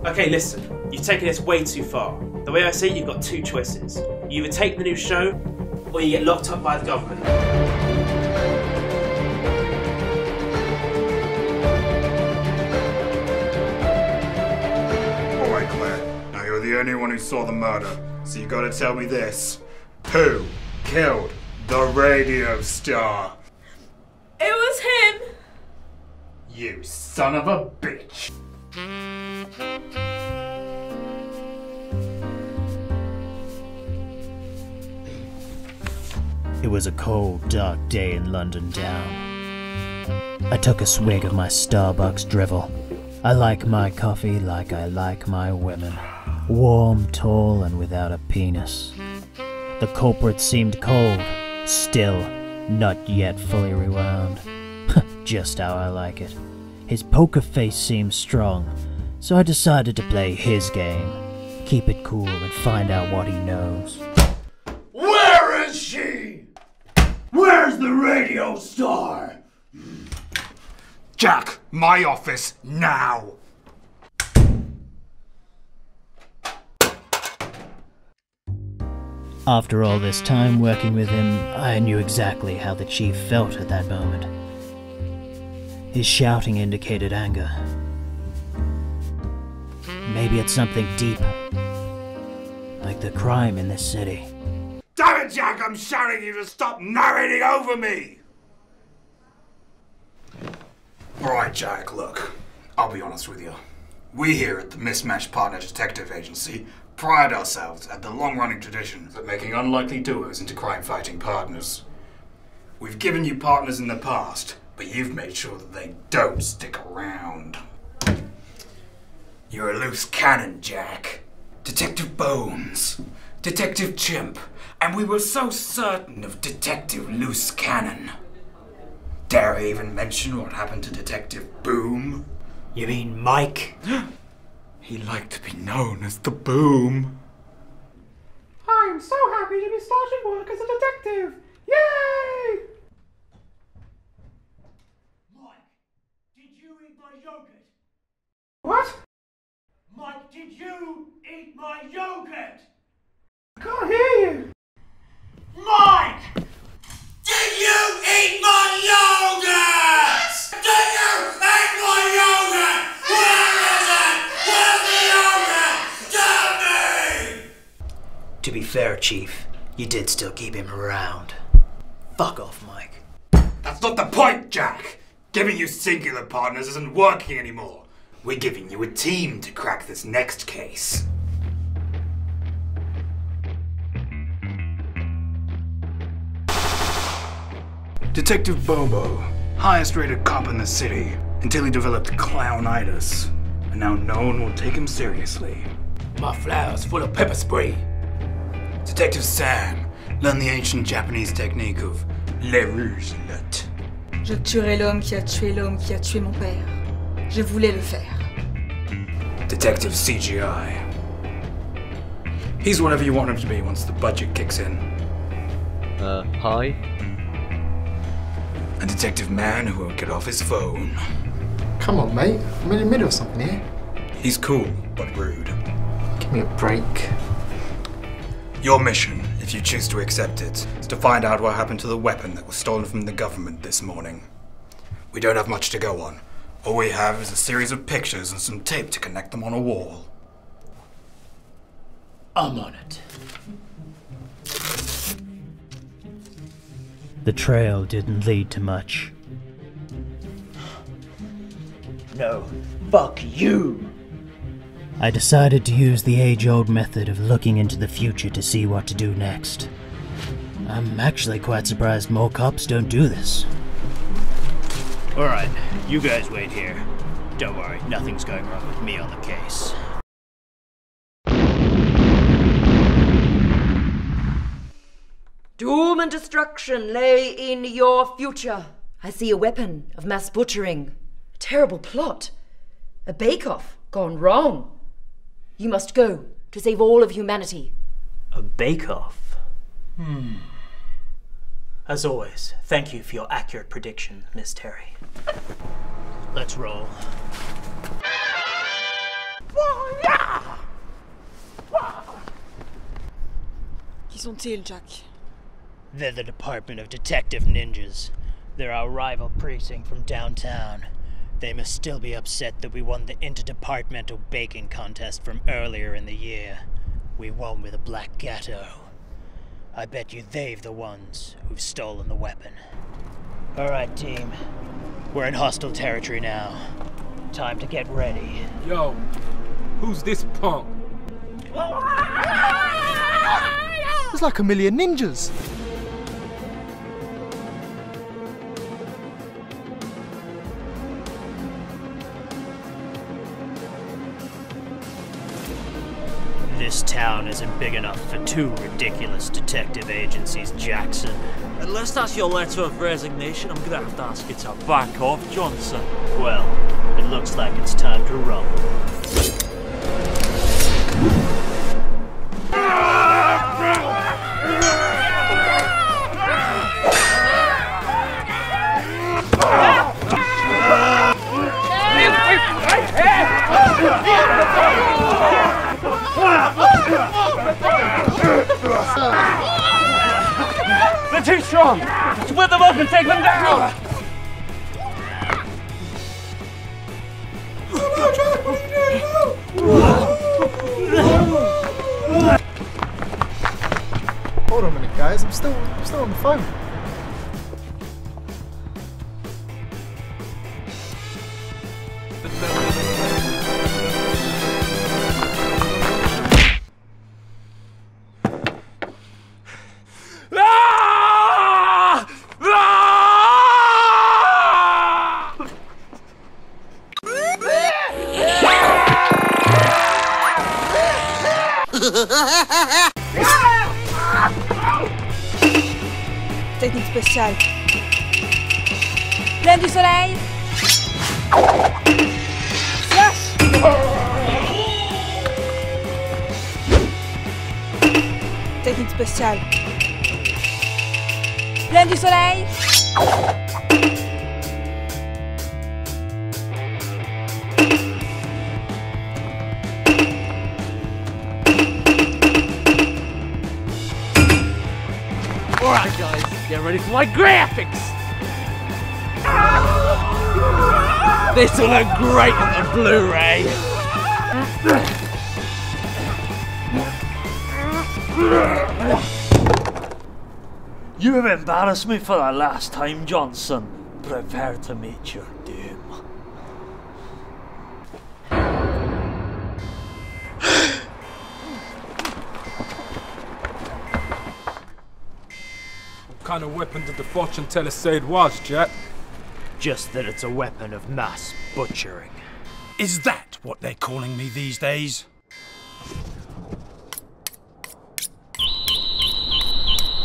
Okay, listen. You've taken this way too far. The way I see it, you've got two choices. You either take the new show, or you get locked up by the government. Alright, Claire. Now you're the only one who saw the murder, so you gotta tell me this. Who killed the radio star? It was him! You son of a bitch! It was a cold, dark day in London town. I took a swig of my Starbucks drivel. I like my coffee like I like my women. Warm, tall, and without a penis. The culprit seemed cold, still, not yet fully rewound. Just how I like it. His poker face seemed strong, so I decided to play his game. Keep it cool and find out what he knows. Where is she? Where's the radio star? Jack, my office, now! After all this time working with him, I knew exactly how the chief felt at that moment. His shouting indicated anger. Maybe it's something deeper, like the crime in this city. Damn it, Jack, I'm shouting you to stop narrating over me! Alright, Jack, look, I'll be honest with you. We here at the Mismatched Partner Detective Agency pride ourselves at the long-running tradition of making unlikely duos into crime-fighting partners. We've given you partners in the past, but you've made sure that they don't stick around. You're a loose cannon, Jack. Detective Bones, Detective Chimp, and we were so certain of Detective Loose Cannon. Dare I even mention what happened to Detective Boom? You mean Mike? He liked to be known as the Boom. I'm so happy to be starting work as a detective! Yay! Mike, did you eat my yogurt? What? Mike, did you eat my yogurt? I can't hear you! Mike! Did you eat my yogurt? Did you eat my yogurt? Where is it? Where's the yogurt? Tell me! To be fair, Chief, you did still keep him around. Fuck off, Mike. That's not the point, Jack! Giving you singular partners isn't working anymore. We're giving you a team to crack this next case. Detective Bobo, highest rated cop in the city, until he developed clownitis. And now no one will take him seriously. My flower's full of pepper spray. Detective Sam learned the ancient Japanese technique of le rouge-lotte. Je tuerai l'homme qui a tué l'homme qui a tué mon père. Je voulais le faire. Detective CGI. He's whatever you want him to be once the budget kicks in. Hi? A detective man who won't get off his phone. Come on, mate. I'm in the middle of something here. He's cool, but rude. Give me a break. Your mission, if you choose to accept it, is to find out what happened to the weapon that was stolen from the government this morning. We don't have much to go on. All we have is a series of pictures and some tape to connect them on a wall. I'm on it. The trail didn't lead to much. No, fuck you! I decided to use the age-old method of looking into the future to see what to do next. I'm actually quite surprised more cops don't do this. Alright, you guys wait here. Don't worry, nothing's going wrong with me on the case. Doom and destruction lay in your future. I see a weapon of mass butchering. A terrible plot. A bake-off gone wrong. You must go to save all of humanity. A bake-off? As always, thank you for your accurate prediction, Miss Terry. Let's roll. Why sont-ils, Jack? They're the Department of Detective Ninjas. They're our rival precinct from downtown. They must still be upset that we won the interdepartmental baking contest from earlier in the year. We won with a black gateau. I bet you they've the ones who've stolen the weapon. Alright, team. We're in hostile territory now. Time to get ready. Yo, who's this punk? There's like a million ninjas. This town isn't big enough for two ridiculous detective agencies, Jackson. Unless that's your letter of resignation, I'm gonna have to ask you to back off, Johnson. Well, it looks like it's time to rumble. They're too strong! Split them up and take them down! Hold on a minute, guys. I'm still on the phone. Technique spéciale. Pleine du soleil. Flash. Technique spéciale. Pleine du soleil. Alright guys, get ready for my graphics! This will look great on the Blu-ray! You have embarrassed me for the last time, Johnson. Prepare to meet your doom. What kind of weapon did the fortune teller say it was, Jack? Just that it's a weapon of mass butchering. Is that what they're calling me these days?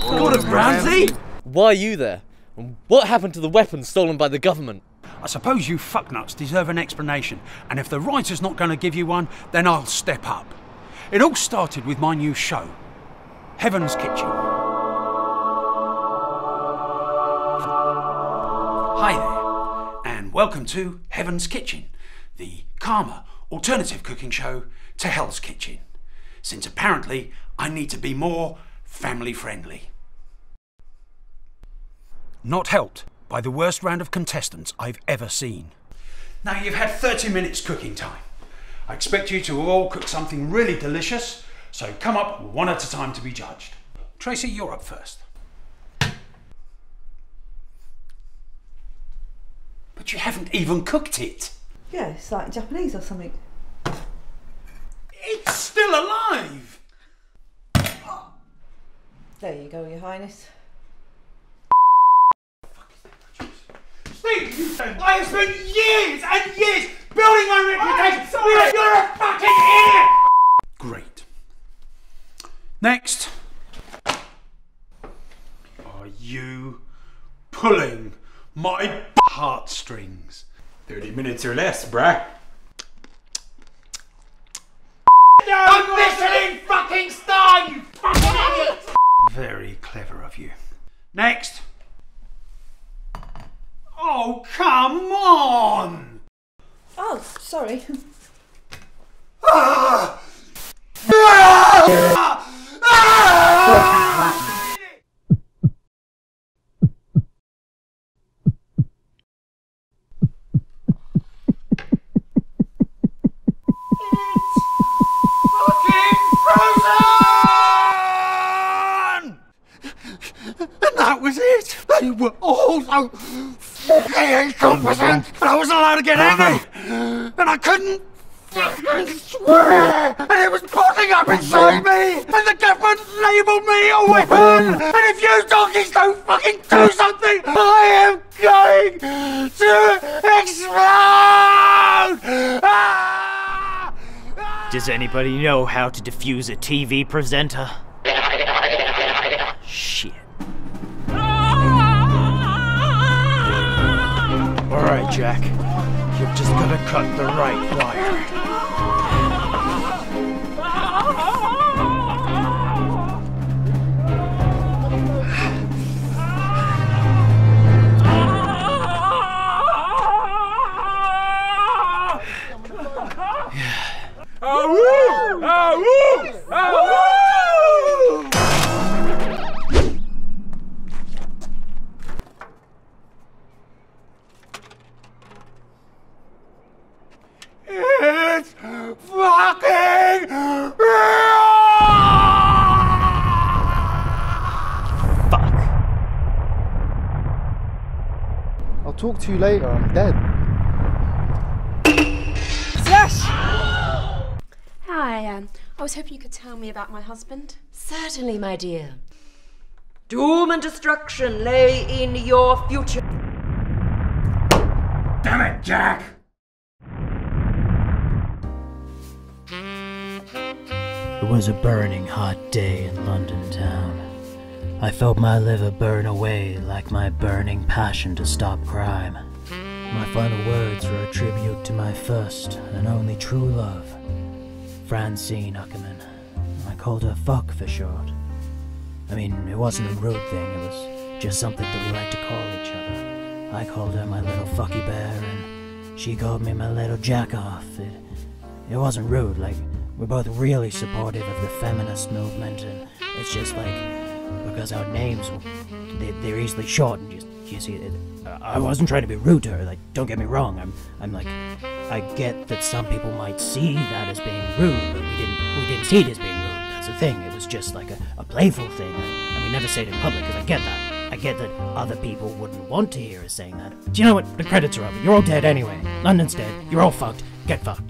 Gordon Ramsay? Why are you there? And what happened to the weapons stolen by the government? I suppose you fucknuts deserve an explanation, and if the writer's not going to give you one, then I'll step up. It all started with my new show, Heaven's Kitchen. Hi there, and welcome to Heaven's Kitchen, the calmer, alternative cooking show to Hell's Kitchen, since apparently I need to be more family-friendly. Not helped by the worst round of contestants I've ever seen. Now you've had 30 minutes cooking time. I expect you to all cook something really delicious, so come up one at a time to be judged. Tracy, you're up first. But you haven't even cooked it. Yeah, it's like Japanese or something. It's still alive! There you go, Your Highness. Steve, I have spent years and years building my reputation. You're a fucking idiot! Great. Next. Are you pulling my heartstrings? 30 minutes or less, bruh. I'm Michelin fucking star, you fucking idiot! Very clever of you. Next. Oh, come on! Oh, sorry. Ah! Ah! Ah! so fucking incompetent, and I wasn't allowed to get angry, and I couldn't fucking swear, and it was bottling up inside me, and the government labelled me a weapon, and if you donkeys don't fucking do something, I am going to explode! Ah! Does anybody know how to defuse a TV presenter? Shit. Alright, Jack. You're just gonna cut the right wire. It's fucking Fuck. I'll talk to you later, I'm dead. Hi, I was hoping you could tell me about my husband. Certainly, my dear. Doom and destruction lay in your future. Damn it, Jack! It was a burning hot day in London town. I felt my liver burn away like my burning passion to stop crime. My final words were a tribute to my first and only true love, Francine Uckerman. I called her Fuck for short. I mean, it wasn't a rude thing, it was just something that we liked to call each other. I called her my little fucky bear, and she called me my little jack-off. It wasn't rude, like, we're both really supportive of the feminist movement, and it's just like, because our names, they're easily shortened, you see, I wasn't trying to be rude to her, like, don't get me wrong, I'm like, I get that some people might see that as being rude, but we didn't see it as being rude, that's the thing, it was just like a playful thing, and we never say it in public, because I get that. I get that other people wouldn't want to hear us saying that. Do you know what? The credits are over. You're all dead anyway. London's dead. You're all fucked. Get fucked.